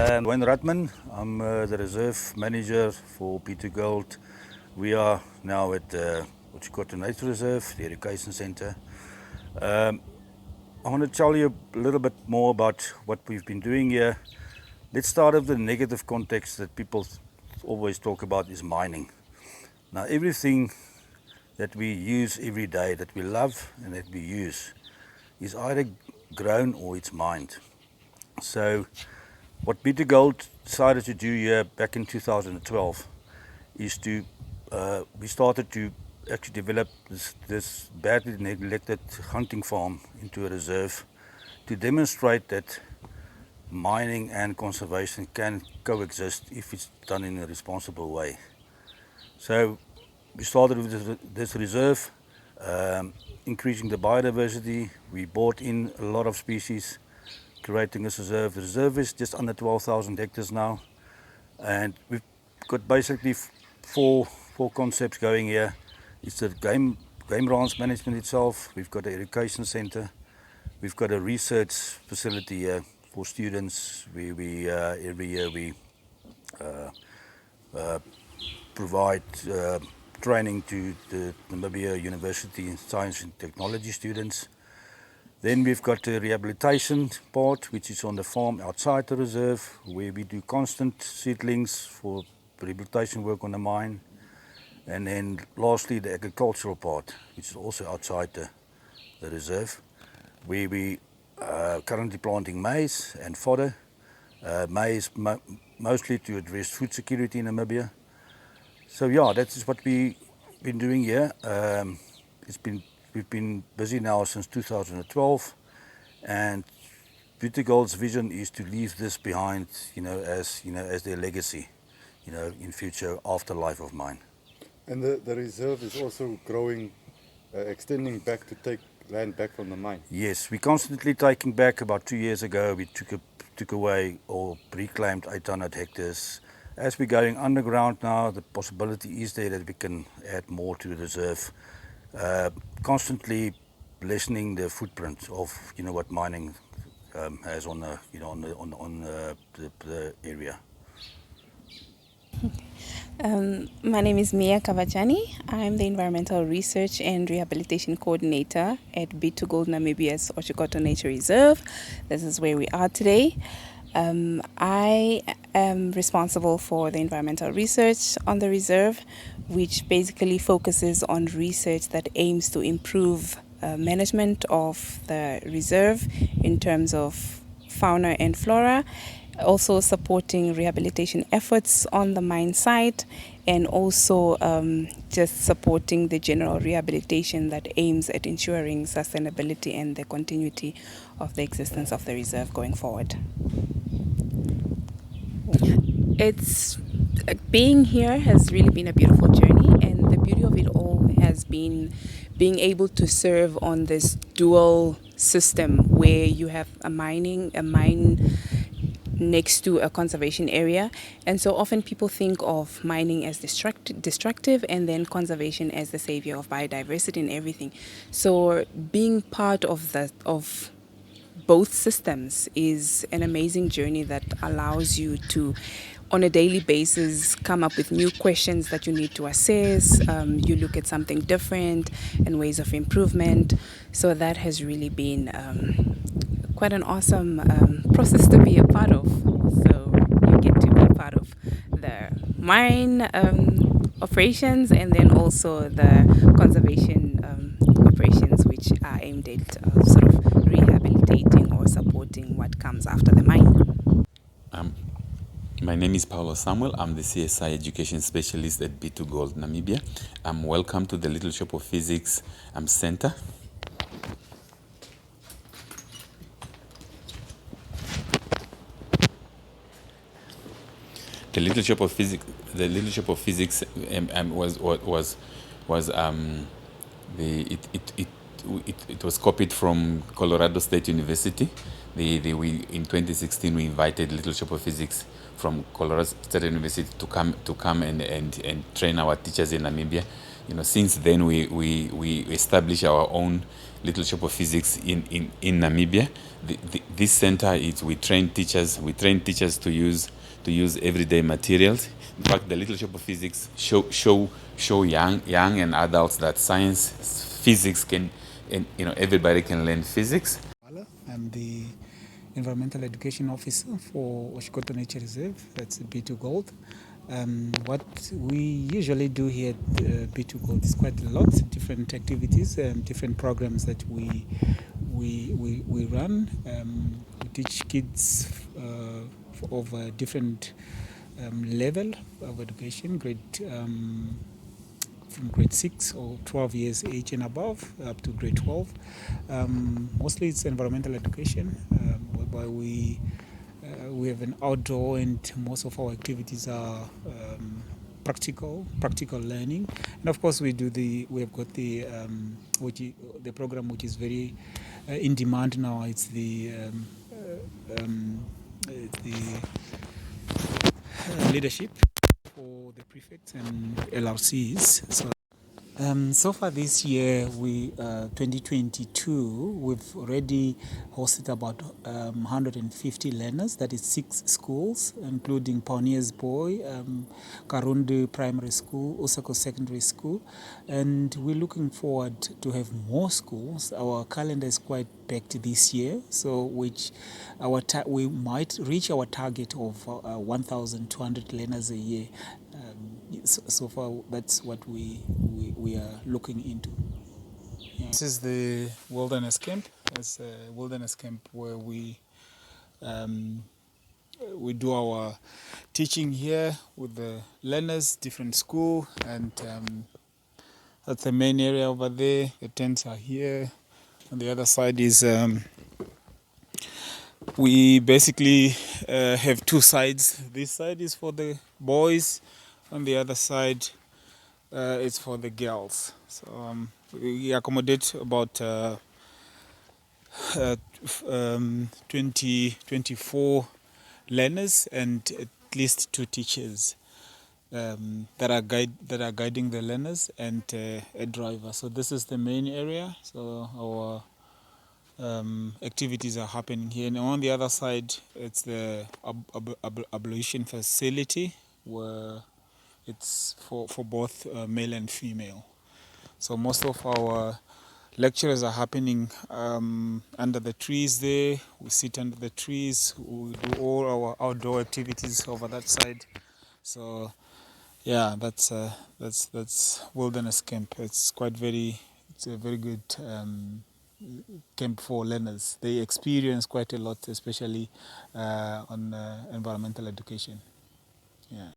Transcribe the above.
Wayne Ratman, I'm the reserve manager for B2Gold. We are now at Otjikoto Nature Reserve, the education center. I want to tell you a little bit more about what we've been doing here. Let's start with the negative context that people always talk about is mining. Now everything that we use every day, that we love and that we use, is either grown or it's mined. So what B2Gold decided to do here back in 2012 is we started to actually develop this badly neglected hunting farm into a reserve to demonstrate that mining and conservation can coexist if it's done in a responsible way. So we started with this reserve, increasing the biodiversity. We brought in a lot of species, creating this reserve. The reserve is just under 12,000 hectares now, and we've got basically four concepts going here. It's the game ranch management itself. We've got an education center. We've got a research facility here for students. Every year we provide training to the Namibia University in Science and Technology students. Then we've got the rehabilitation part, which is on the farm outside the reserve, where we do constant seedlings for rehabilitation work on the mine. And then lastly, the agricultural part, which is also outside the reserve, where we are currently planting maize and fodder. Maize mostly to address food security in Namibia. So yeah, that's what we've been doing here. We've been busy now since 2012, and B2Gold's vision is to leave this behind, as their legacy, in future afterlife of mine. And the reserve is also growing, extending back to take land back from the mine. Yes, we're constantly taking back. About 2 years ago, we took away or reclaimed 800 hectares. As we're going underground now, the possibility is there that we can add more to the reserve. Constantly lessening the footprint of what mining has on the area. My name is Mia Kavajani. I'm the Environmental Research and Rehabilitation Coordinator at B2Gold Namibia's Otjikoto Nature Reserve. This is where we are today. I am responsible for the environmental research on the reserve, which basically focuses on research that aims to improve management of the reserve in terms of fauna and flora, also supporting rehabilitation efforts on the mine site, and also just supporting the general rehabilitation that aims at ensuring sustainability and the continuity of the existence of the reserve going forward. It's being here has really been a beautiful journey, and the beauty of it all has been being able to serve on this dual system where you have a mine next to a conservation area. And so often people think of mining as destructive and then conservation as the savior of biodiversity and everything. So being part of both systems is an amazing journey that allows you to, on a daily basis, come up with new questions that you need to assess. You look at something different and ways of improvement. So that has really been quite an awesome process to be a part of. So you get to be part of the mine operations and then also the conservation operations, which are aimed at sort of rehabilitating or supporting what comes after the mine. My name is Paulo Samuel. I'm the CSI Education Specialist at B2Gold Namibia. Welcome to the Little Shop of Physics Center. The Little Shop of Physics it was copied from Colorado State University. In 2016 we invited Little Shop of Physics from Colorado State University to come and train our teachers in Namibia. since then we established our own little shop of physics in Namibia. This center is we train teachers to use everyday materials. In fact, the little shop of physics show young and adults that science, physics can, and everybody can learn physics. I'm the Environmental Education Officer for Otjikoto Nature Reserve, that's B2Gold. What we usually do here at B2Gold is quite a lot, different activities and different programs that we run. We teach kids of a different level of education, from grade 6 or 12 years age and above up to grade 12. Mostly it's environmental education, whereby we have an outdoor, and most of our activities are practical learning. And of course we have got the program which is very in demand now. It's the leadership for the prefects and LRCs. So far this year, 2022, we've already hosted about 150 learners. That is 6 schools, including Pioneers Boy, Karundu Primary School, Osako Secondary School, and we're looking forward to have more schools. Our calendar is quite packed this year, so we might reach our target of 1,200 learners a year. So far, that's what we are looking into. Yeah. This is the wilderness camp. It's a wilderness camp where we do our teaching here with the learners, different school, and that's the main area over there. The tents are here. On the other side is we basically have 2 sides. This side is for the boys. On the other side, it's for the girls. So we accommodate about 24 learners and at least 2 teachers that are guiding the learners, and a driver. So this is the main area. So our activities are happening here. And on the other side, it's the ablution facility, where it's for both male and female. So most of our lectures are happening under the trees there. We sit under the trees. We do all our outdoor activities over that side. So yeah, that's wilderness camp. It's a very good camp for learners. They experience quite a lot, especially on environmental education. Yeah.